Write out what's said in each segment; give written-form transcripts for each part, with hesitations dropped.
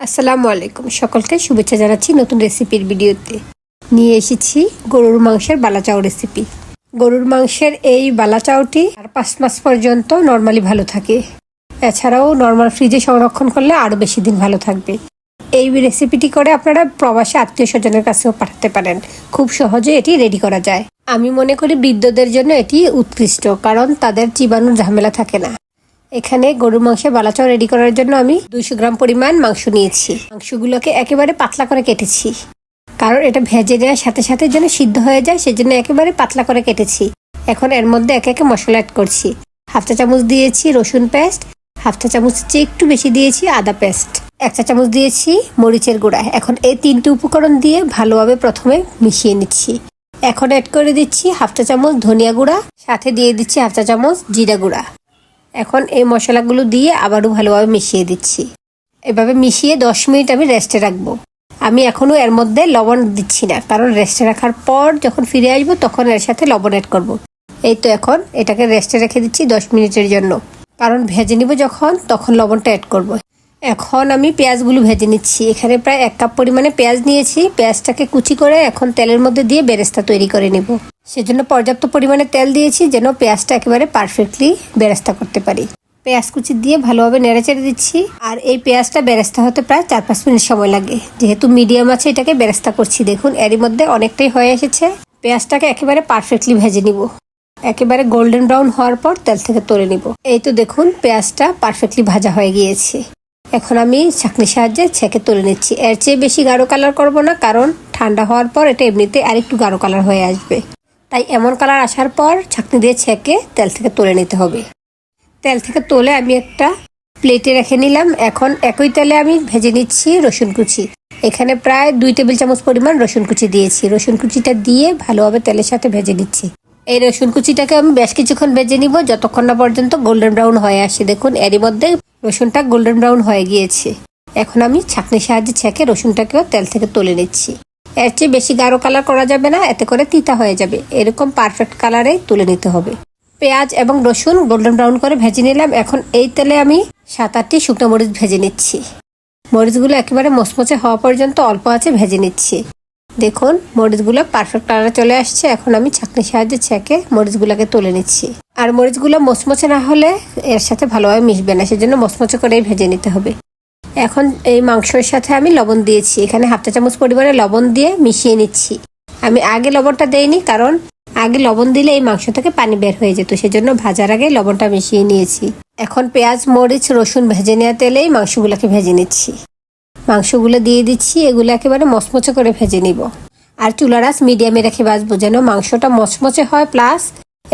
আসসালামু আলাইকুম, সকলকে শুভেচ্ছা জানাচ্ছি। নতুন রেসিপির ভিডিওতে নিয়ে এসেছি গরুর মাংসের বালাচাও রেসিপি। গরুর মাংসের এই বালাচাওটি 4-5 মাস পর্যন্ত নর্মালি ভালো থাকে। এছাড়াও নর্মাল ফ্রিজে সংরক্ষণ করলে আরও বেশি দিন ভালো থাকবে। এই রেসিপিটি করে আপনারা প্রবাসী আত্মীয় স্বজনের কাছেও পাঠাতে পারেন। খুব সহজে এটি রেডি করা যায়। আমি মনে করি বৃদ্ধদের জন্য এটি উৎকৃষ্ট, কারণ তাদের চিবানোর ঝামেলা থাকে না। এখানে গরুর মাংসের বালাচাও রেডি করার জন্য আমি 200 গ্রাম পরিমাণ মাংস নিয়েছি। মাংসগুলোকে একেবারে পাতলা করে কেটেছি, কারণ এটা ভেজে নেওয়ার সাথে সাথে যেন সিদ্ধ হয়ে যায়, সেজন্য একেবারে পাতলা করে কেটেছি। এখন এর মধ্যে একে একে মশলা অ্যাড করছি। 1/2 চা চামচ দিয়েছি রসুন পেস্ট, 1/2 চা চামচ চেয়ে একটু বেশি দিয়েছি আদা পেস্ট, 1 চা চামচ দিয়েছি মরিচের গুঁড়া। এখন এই 3টে উপকরণ দিয়ে ভালোভাবে প্রথমে মিশিয়ে নিচ্ছি। এখন অ্যাড করে দিচ্ছি 1/2 চা চামচ ধনিয়া গুঁড়া, সাথে দিয়ে দিচ্ছি 1/2 চা চামচ জিরা গুঁড়া। এখন এই মশলাগুলো দিয়ে আবারও ভালোভাবে মিশিয়ে দিচ্ছি। এভাবে মিশিয়ে 10 মিনিট আমি রেস্টে রাখবো। আমি এখনও এর মধ্যে লবণ দিচ্ছি না, কারণ রেস্টে রাখার পর যখন ফিরে আসবো তখন এর সাথে লবণ অ্যাড করব। এই তো এখন এটাকে রেস্টে রেখে দিচ্ছি 10 মিনিটের জন্য, কারণ ভেজে নিব যখন তখন লবণটা অ্যাড করব। এখন আমি পেঁয়াজগুলো ভেজে নিচ্ছি। এখানে প্রায় 1 কাপ পরিমাণে পেঁয়াজ নিয়েছি। পেঁয়াজটাকে কুচি করে এখন তেলের মধ্যে দিয়ে বেরেস্তা তৈরি করে নিব। সেজন্য পর্যাপ্ত পরিমাণে তেল দিয়েছি, যেন পেঁয়াজটা একেবারে পারফেক্টলি বেরেস্তা করতে পারি। পেঁয়াজ কুচি দিয়ে ভালোভাবে নেড়েচেড়ে দিচ্ছি। আর এই পেঁয়াজটা বেরেস্তা হতে প্রায় 4-5 মিনিট সময় লাগে। যেহেতু মিডিয়াম আছে এটাকে বেরেস্তা করছি। দেখুন এরই মধ্যে অনেকটাই হয়ে এসেছে। পেঁয়াজটাকে একেবারে পারফেক্টলি ভেজে নিব। একেবারে গোল্ডেন ব্রাউন হওয়ার পর তেল থেকে তুলে নিব। এই তো দেখুন পেঁয়াজটা পারফেক্টলি ভাজা হয়ে গিয়েছে। এখন আমি ছাঁকনির সাহায্যে ছেঁকে তুলে নিচ্ছি। এর চেয়ে বেশি গাঢ় কালার করব না, কারণ ঠান্ডা হওয়ার পর এটা এমনিতে আরেকটু গাঢ় কালার হয়ে আসবে। তাই এমন কালার আসার পর ছাঁকনি দিয়ে ছেঁকে তেল থেকে তুলে নিতে হবে। তেল থেকে তুলে আমি একটা প্লেটে রেখে নিলাম। এখন একই তেলে আমি ভেজে নিচ্ছি রসুন কুচি। এখানে প্রায় 2 টেবিল চামচ পরিমাণ রসুন কুচি দিয়েছি। রসুন কুচিটা দিয়ে ভালোভাবে তেলের সাথে ভেজে নিচ্ছি। এই রসুন কুচিটাকে আমি বেশ কিছুক্ষণ ভেজে নিব, যতক্ষণ না পর্যন্ত গোল্ডেন ব্রাউন হয়ে আসে। দেখুন এরই মধ্যে রসুনটা গোল্ডেন ব্রাউন হয়ে গিয়েছে। এখন আমি ছাঁকনির সাহায্যে ছেঁকে রসুনটাকেও তেল থেকে তুলে নিচ্ছি। এর চেয়ে বেশি গাঢ় কালার করা যাবে না, এতে করে তিতা হয়ে যাবে। এরকম পারফেক্ট কালারে তুলে নিতে হবে। পেঁয়াজ এবং রসুন গোল্ডেন ব্রাউন করে ভেজে নিলাম। এখন এই তেলে আমি 7-8টি শুকনো মরিচ ভেজে নিচ্ছি। মরিচগুলো একেবারে মচমচে হওয়া পর্যন্ত অল্প আঁচে ভেজে নিচ্ছি। দেখুন মরিচগুলো পারফেক্ট কালারে চলে আসছে। এখন আমি ছাঁকনির সাহায্যে ছেঁকে মরিচগুলোকে তুলে নিচ্ছি। আর মরিচগুলো মচমচে না হলে এর সাথে ভালোভাবে মিশবে না, সেজন্য মচমচে করেই ভেজে নিতে হবে। এখন এই মাংসের সাথে আমি লবণ দিয়েছি। এখানে 1/2 চা চামচ পরিমাণে লবণ দিয়ে মিশিয়ে নিচ্ছি। আমি আগে লবণটা দেইনি, কারণ আগে লবণ দিলে এই মাংস থেকে পানি বের হয়ে যেত, সেজন্য ভাজার আগে লবণটা মিশিয়ে নিয়েছি। এখন পেঁয়াজ মরিচ রসুন ভেজে নেওয়া তেলেই মাংসগুলোকে ভেজে নিচ্ছি। মাংসগুলো দিয়ে দিচ্ছি। এগুলো একেবারে মচমচে করে ভেজে নিব। আর চুলার আঁচ মিডিয়ামে রেখে ভাজবো, যেন মাংসটা মচমচে হয় প্লাস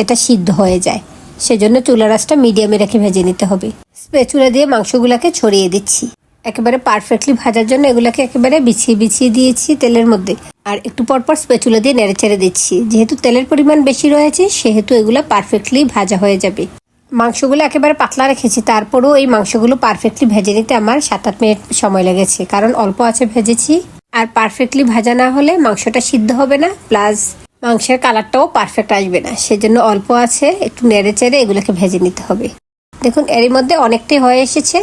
এটা সিদ্ধ হয়ে যায়। সেজন্য চুলার আঁচটা মিডিয়ামে রেখে ভেজে নিতে হবে। স্প্যাচুলা দিয়ে মাংসগুলোকে ছড়িয়ে দিচ্ছি। একেবারে পারফেক্টলি ভাজার জন্য এগুলাকে একেবারে বিছিয়ে বিছিয়ে দিয়েছি তেলের মধ্যে। আর একটু পরপর স্প্যাচুলা দিয়ে নেড়েচেড়ে দিচ্ছি। যেহেতু তেলের পরিমাণ বেশি রয়েছে, সেহেতু এগুলো পারফেক্টলি ভাজা হয়ে যাবে। মাংসগুলো একেবারে পাতলা রেখেছি, তারপরেও এই মাংসগুলো পারফেক্টলি ভেজে নিতে আমার 7-8 মিনিট সময় লেগেছে, কারণ অল্প আঁচে ভেজেছি। আর পারফেক্টলি ভাজা না হলে মাংসটা সিদ্ধ হবে না, প্লাস মাংসের কালারটাও পারফেক্ট আসবে না। সেজন্য অল্প আছে একটু নেড়েচেড়ে এগুলোকে ভেজে নিতে হবে। দেখুন এরই মধ্যে অনেকটাই হয়ে এসেছে,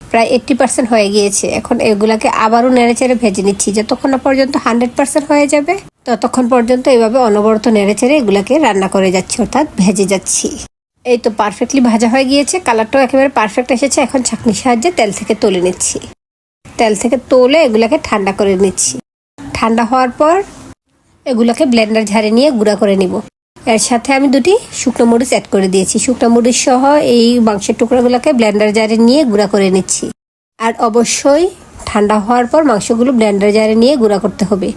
প্রায় 80% হয়ে গিয়েছে। এখন এগুলাকে আবারও নেড়েচেড়ে ভেজে নিচ্ছি। যতক্ষণ না পর্যন্ত 100% হয়ে যাবে ততক্ষণ পর্যন্ত এভাবে অনবরত নেড়েচেড়ে এগুলাকে রান্না করে যাচ্ছি, অর্থাৎ ভেজে যাচ্ছি। এই তো পারফেক্টলি ভাজা হয়ে গিয়েছে, কালারটাও একেবারে পারফেক্ট এসেছে। এখন ছাঁকনির সাহায্যে তেল থেকে তুলে নিচ্ছি। তেল থেকে তুলে এগুলাকে ঠান্ডা করে নিচ্ছি। ঠান্ডা হওয়ার পর এগুলাকে ব্লেন্ডার ঝাড়ে নিয়ে গুঁড়া করে নিব। এর সাথে আমি 2টি শুকনো মরিচ অ্যাড করে দিয়েছি। শুকনো মরিচ সহ এই মাংসের টুকরাগুলোকে ব্লেন্ডার জারে নিয়ে গুঁড়া করে নিচ্ছি। আর অবশ্যই ঠান্ডা হওয়ার পর মাংসগুলো ব্লেন্ডার জারে নিয়ে গুঁড়া করতে হবে।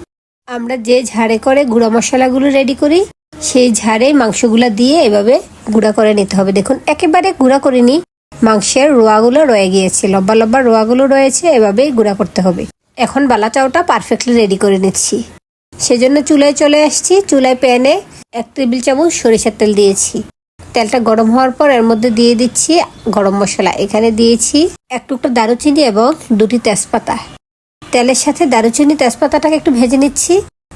আমরা যে ঝাড়ে করে গুঁড়া মশলাগুলো রেডি করি, সেই ঝাড়ে মাংসগুলো দিয়ে এভাবে গুঁড়া করে নিতে হবে। দেখুন একেবারে গুঁড়া করিনি, মাংসের রোয়াগুলো রয়ে গিয়েছে, লম্বা লম্বা রোয়াগুলো রয়েছে, এভাবেই গুঁড়া করতে হবে। এখন বালাচাওটা পারফেক্টলি রেডি করে নিচ্ছি। সেজন্য চুলায় চলে আসছি। চুলায় প্যানে 1 টেবিল চামচ সরিষার তেল দিয়েছি। তেলটা গরম হওয়ার পর এর মধ্যে দিয়ে দিচ্ছি গরম মশলা। এখানে দিয়েছি 1 টুকরো দারুচিনি এবং 2টি তেজপাতা। তেলের সাথে দারুচিনি তেজপাতাটাকে একটু ভেজে নিচ্ছি।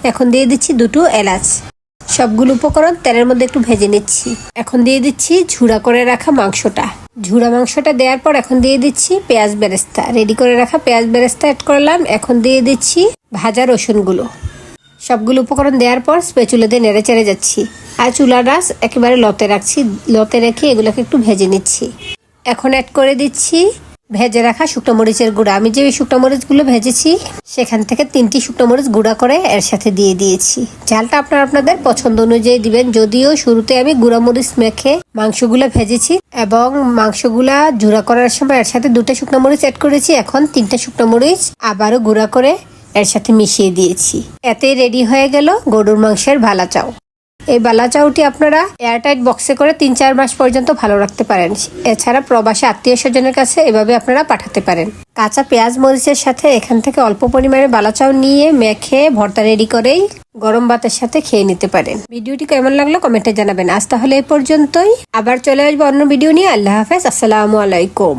এখন দিয়ে দিচ্ছি 2টো এলাচ। সবগুলো উপকরণ তেলের মধ্যে একটু ভেজে নিচ্ছি। এখন দিয়ে দিচ্ছি ঝুড়া করে রাখা মাংসটা। ঝুড়া মাংসটা দেওয়ার পর এখন দিয়ে দিচ্ছি পেঁয়াজ বেরেস্তা। রেডি করে রাখা পেঁয়াজ বেরেস্তা অ্যাড করলাম। এখন দিয়ে দিচ্ছি ভাজা রসুনগুলো। সবগুলো উপকরণ দেওয়ার পর স্প্যাচুলা দিয়ে নেড়ে চেড়ে যাচ্ছি। আর চুলার আঁচ একেবারে লতে রাখছি। লতে রেখে এগুলোকে একটু ভেজে নিচ্ছি। এখন অ্যাড করে দিচ্ছি ভেজে রাখা শুকনো মরিচের গুঁড়া। আমি যে শুকনো মরিচগুলো ভেজেছি সেখান থেকে 3টি শুকনো মরিচ গুঁড়া করে এর সাথে দিয়ে দিয়েছি। ঝালটা আপনাদের পছন্দ অনুযায়ী দিবেন। যদিও শুরুতে আমি গুঁড়া মরিচ মেখে মাংসগুলো ভেজেছি এবং মাংসগুলা জুড়া করার সময় এর সাথে 2টা শুকনো মরিচ অ্যাড করেছি। এখন 3টা শুকনো মরিচ আবারও গুঁড়া করে এর সাথে মিশিয়ে দিয়েছি। এতেই রেডি হয়ে গেল গরুর মাংসের বালাচাও। এই বালাচাওটি আপনারা এয়ারটাইট বক্সে করে 3-4 মাস পর্যন্ত ভালো রাখতে পারেন। এছাড়া প্রবাসী আত্মীয় স্বজনের কাছে এভাবে আপনারা পাঠাতে পারেন। কাঁচা পেঁয়াজ মরিচের সাথে এখান থেকে অল্প পরিমাণে বালাচাও নিয়ে মেখে ভর্তা রেডি করেই গরম ভাতের সাথে খেয়ে নিতে পারেন। ভিডিওটি কেমন লাগলো কমেন্টে জানাবেন। আজ তাহলে এই পর্যন্তই। আবার চলে আসবো অন্য ভিডিও নিয়ে। আল্লাহ হাফেজ। আসসালামু আলাইকুম।